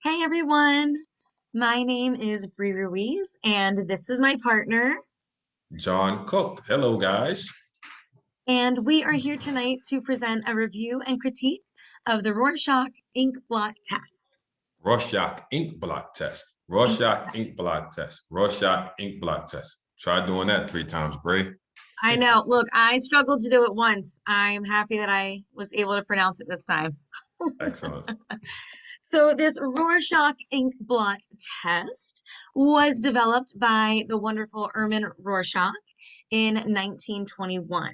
Hey everyone, my name is Bree Ruiz, and this is my partner. John Cook. Hello, guys. And we are here tonight to present a review and critique of the Rorschach ink blot test. Rorschach ink blot test. Ink, Rorschach ink blot test. Rorschach ink blot test. Try doing that 3 times, Bray. I know. Look, I struggled to do it once. I'm happy that I was able to pronounce it this time. Excellent. So, this Rorschach ink blot test was developed by the wonderful Erman Rorschach in 1921.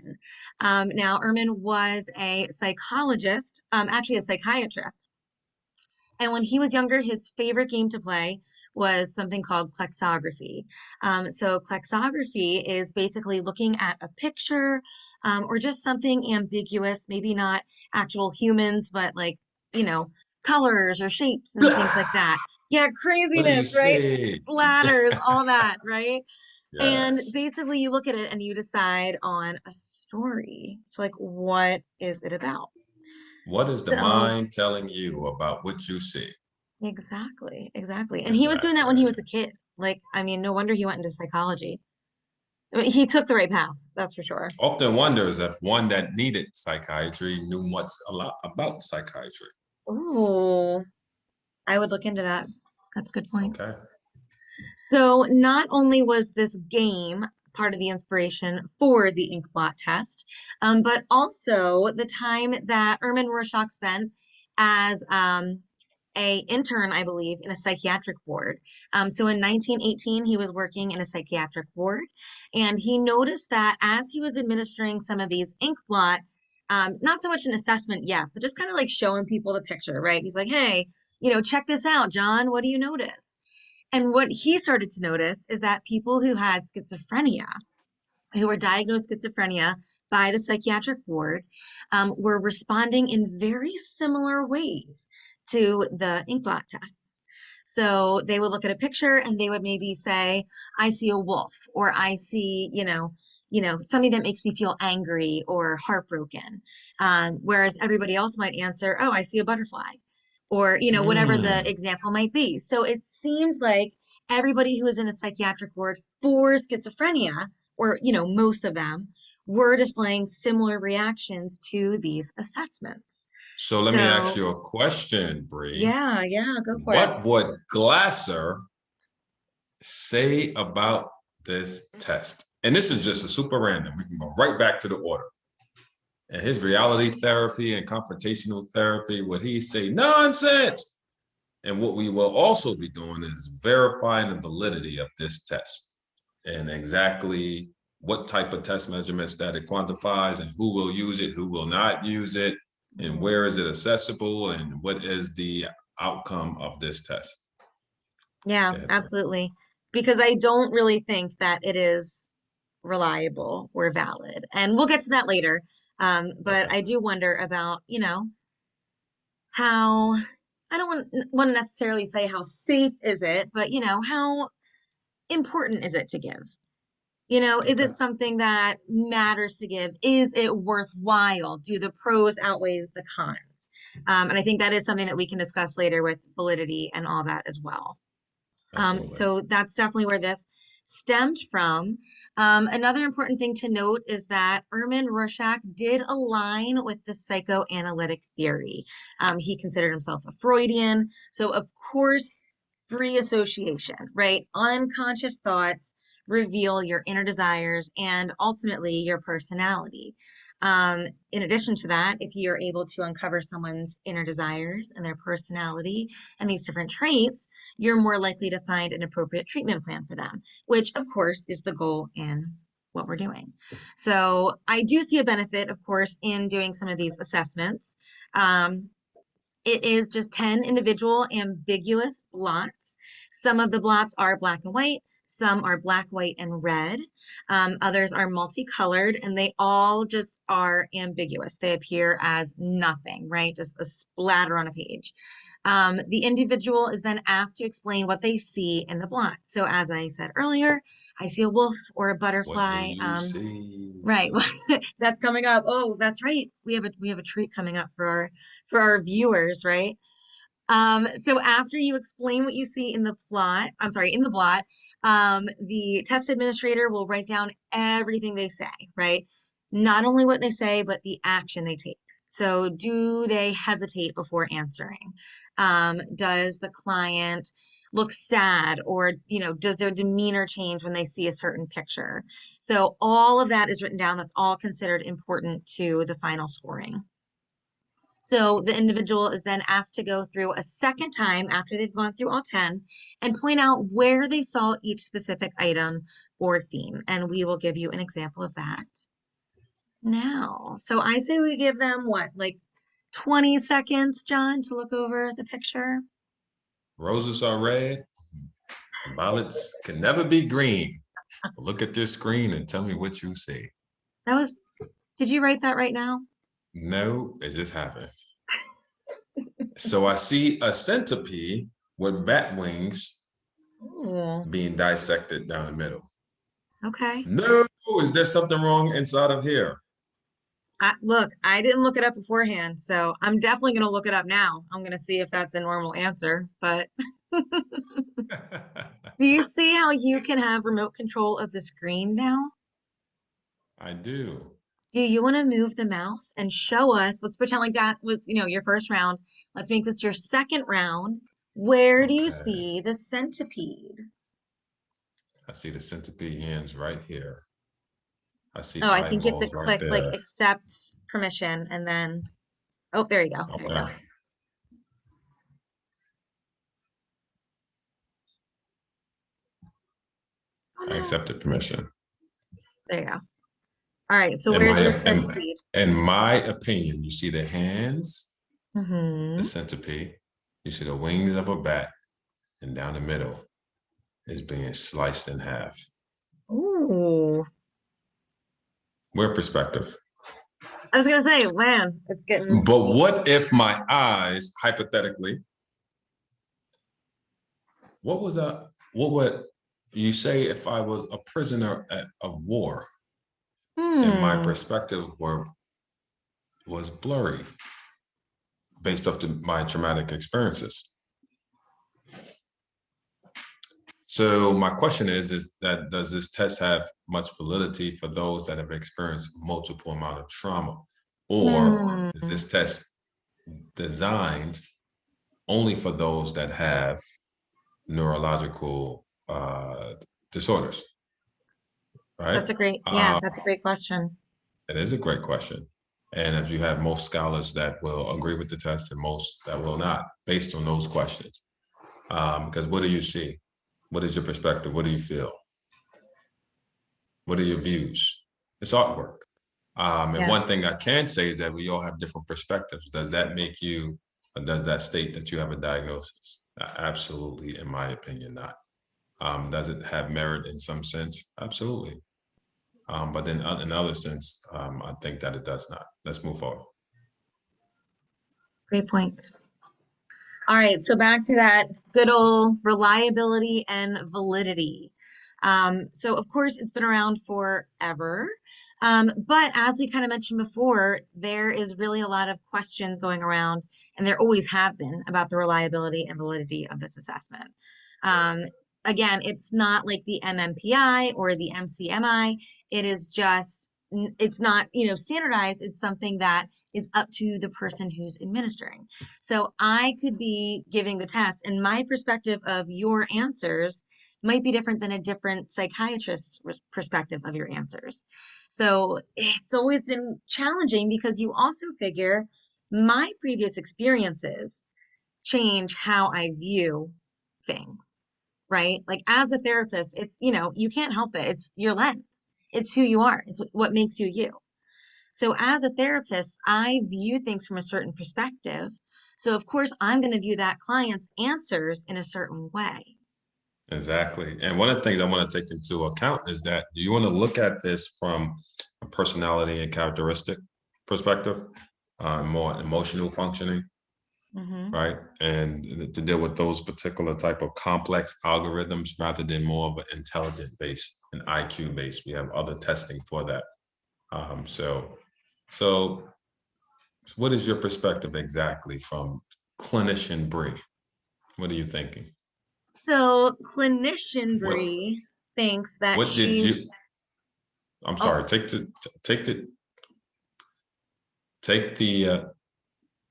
Now, Erman was a psychologist, actually a psychiatrist. And when he was younger, his favorite game to play was something called plexography. So, plexography is basically looking at a picture or just something ambiguous, maybe not actual humans, but like, you know, colors or shapes and things like Blah! that. Yeah, What do you craziness, right? say? Splatters, all that, right? And Yes. basically, you look at it and you decide on a story. So, like, what is it about? What is the So, mind telling you about what you see? exactly, exactly. And he was doing that when he Exactly. was a kid. Like, I mean, no wonder he went into psychology. I mean, he took the right path, that's for sure. Often wonders if one that needed psychiatry knew much a lot about psychiatry. Oh, I would look into that. That's a good point. Okay. So, not only was this game part of the inspiration for the ink blot test, but also the time that Erman Rorschach spent as a intern, I believe, in a psychiatric ward. So in 1918, he was working in a psychiatric ward, and he noticed that as he was administering some of these ink blot, not so much an assessment yet, but just kind of like showing people the picture, right? He's like, hey, check this out, John. What do you notice? And what he started to notice is that people who had schizophrenia, who were diagnosed schizophrenia by the psychiatric ward, were responding in very similar ways to the inkblot tests. So they would look at a picture and they would maybe say, "I see a wolf," or "I see, something that makes me feel angry or heartbroken." Whereas everybody else might answer, "Oh, I see a butterfly," or whatever the Mm. example might be. So it seemed like everybody who was in a psychiatric ward for schizophrenia, or most of them, were displaying similar reactions to these assessments. So let me ask So you a question, Bree. yeah, yeah, go for it. What would Glasser say about this test? And this is just a super random. We can go right back to the order. And his reality therapy and confrontational therapy, would he say nonsense? And what we will also be doing is verifying the validity of this test and exactly what type of test measurements that it quantifies and who will use it, who will not use it, and Mhm. where is it accessible and what is the outcome of this test. Yeah, Go ahead, Bree. absolutely. Because I don't really think that it is reliable or valid. And we'll get to that later. But Okay. I do wonder about, how I don't want to necessarily say how safe is it, but how important is it to give? Is Okay. it something that matters to give? Is it worthwhile? Do the pros outweigh the cons? And I think that is something that we can discuss later with validity and all that as well. Absolutely. So that's definitely where this stemmed from. Another important thing to note is that Erman Rorschach did align with the psychoanalytic theory. He considered himself a Freudian. So, of course, free association, right? Unconscious thoughts reveal your inner desires and ultimately your personality. In addition to that, if you're able to uncover someone's inner desires and their personality and these different traits, you're more likely to find an appropriate treatment plan for them, which of course is the goal in what we're doing. So I do see a benefit, of course, in doing some of these assessments. Um, it is just 10 individual ambiguous blots. Some of the blots are black and white, some are black, white, and red. Others are multicolored, and they all just are ambiguous. They appear as nothing, right? Just a splatter on a page. The individual is then asked to explain what they see in the blot. So, as I said earlier, I see a wolf or a What do butterfly. you see? Right. That's coming up. Oh, that's right. We have a treat coming up for our viewers, right? So after you explain what you see in the plot, I'm sorry, in the blot, the test administrator will write down everything they say, right? Not only what they say, but the action they take. So do they hesitate before answering? Does the client look sad, or, does their demeanor change when they see a certain picture? So all of that is written down. That's all considered important to the final scoring. So the individual is then asked to go through a second time after they've gone through all 10 and point out where they saw each specific item or theme. And we will give you an example of that now. So I say we give them what, like 20 seconds, John, to look over the picture. Roses are red, violets can never be green. Look at this screen and tell me what you see. Did you write that right now? No, it just happened. So I see a centipede with bat wings Ooh, being dissected down the middle. okay. No, is there something wrong inside of here? Look, I didn't look it up beforehand, so I'm definitely going to look it up now. I'm going to see if that's a normal answer, but do you see how you can have remote control of the screen now? I do. Do you want to move the mouse and show us? Let's pretend like that was, your first round. Let's make this your second round. Where do you Okay. see the centipede? I see the centipede hands right here. I see Oh, I think you have to eyeballs right click like there. accept permission and then, oh, there you go. There you go. Okay. Oh I no. accepted permission. There you go. All right. So In where's my your in, centipede? in my opinion, you see the hands, the Mm-hmm. centipede, you see the wings of a bat, and down the middle is being sliced in half. Ooh. We're perspective. I was gonna say, man, it's getting. But what if my eyes, hypothetically, what would you say if I was a prisoner of war and my Hmm. perspective was blurry based off my traumatic experiences? So my question is that does this test have much validity for those that have experienced multiple amount of trauma? Or Hmm. is this test designed only for those that have neurological disorders, right? Yeah, Um, that's a great question. it is a great question. And if you have most scholars that will agree with the test and most that will not, based on those questions. Because what do you see? What is your perspective? What do you feel? What are your views? It's artwork. And Yeah, one thing I can say is that we all have different perspectives. Does that make you, or does that state that you have a diagnosis? Absolutely, in my opinion, not. Does it have merit in some sense? Absolutely. But then in other sense, I think that it does not. Let's move forward. great points. All right, so back to that good old reliability and validity. So of course it's been around forever. But as we kind of mentioned before, there is really a lot of questions going around, and there always have been about the reliability and validity of this assessment. Um, Again, it's not like the MMPI or the MCMI. It is just, it's not, standardized. It's something that is up to the person who's administering. So I could be giving the test, and my perspective of your answers might be different than a different psychiatrist's perspective of your answers. So it's always been challenging because you also figure my previous experiences change how I view things, right? Like as a therapist, it's, you can't help it. It's your lens. It's who you are. It's what makes you you. So as a therapist, I view things from a certain perspective. So of course, I'm going to view that client's answers in a certain way. Exactly. And one of the things I want to take into account is that you want to look at this from a personality and characteristic perspective, more emotional functioning, Hmm. right? And to deal with those particular type of complex algorithms rather than more of an intelligent base, an IQ base. We have other testing for that. So what is your perspective exactly from clinician Bree? What are you thinking? So clinician What Bree thinks that what did she's, you I'm oh, sorry, take the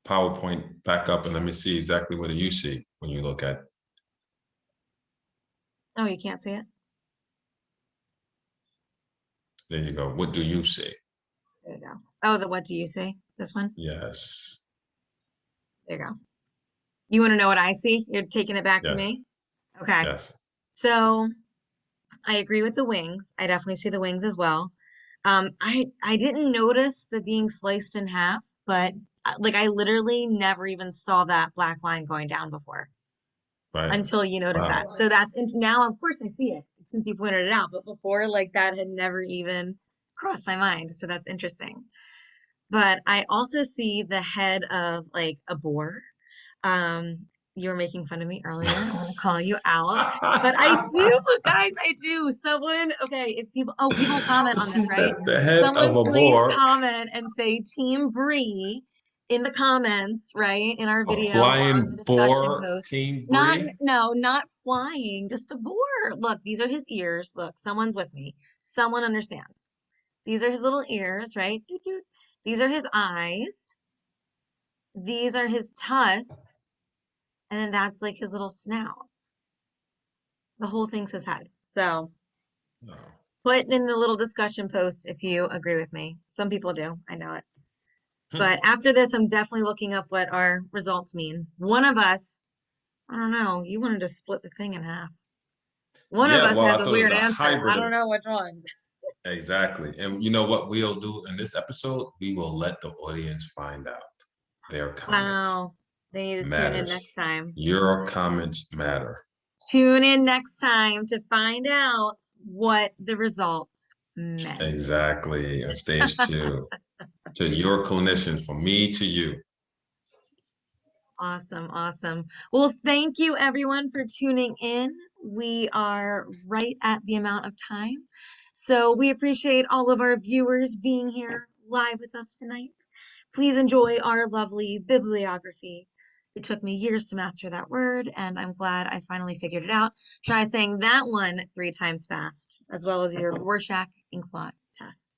PowerPoint back up and let me see exactly what do you see when you look at. oh, you can't see it? There you go. What do you see? There you go. Oh, the what do you see? This one? Yes. There you go. You want to know what I see? You're taking it back to Yes. me? Okay. Yes. So I agree with the wings. I definitely see the wings as well. I didn't notice the being sliced in half, but like I literally never even saw that black line going down before Right. until you noticed Wow. that. So that's now, of course, I see it since you pointed it out, but before, like that had never even crossed my mind. So that's interesting. But I also see the head of like a boar. You were making fun of me earlier. I'm gonna call you out. But I do, guys, I do. Someone, okay, if people, oh, people comment on She this, right? said the head of Someone a please boar, comment and say Team Bree in the comments, right? In our a video or on the flying discussion boar, post. Team Not, Bree. no, not flying, just a boar. Look, these are his ears. Look, someone's with me. Someone understands. These are his little ears, right? Doot, doot. These are his eyes. These are his tusks. And then that's like his little snout. The whole thing's his head. So No. put in the little discussion post if you agree with me. Some people do. I know it. Hmm. But after this, I'm definitely looking up what our results mean. One of us, I don't know, you wanted to split the thing in half. One of Yeah, us well, has I a thought it was weird a answer. I hybrid don't of know which one. exactly. And you know what we'll do in this episode? We will let the audience find out. Their comments Wow. They need to tune in matters. next time. Your comments matter. Tune in next time to find out what the results meant. Exactly. On stage two. To your clinician, from me to you. Awesome, awesome. Well, thank you everyone for tuning in. We are right at the amount of time. So we appreciate all of our viewers being here live with us tonight. Please enjoy our lovely bibliography. It took me years to master that word, and I'm glad I finally figured it out. Try saying that one 3 times fast, as well as your Rorschach ink blot test.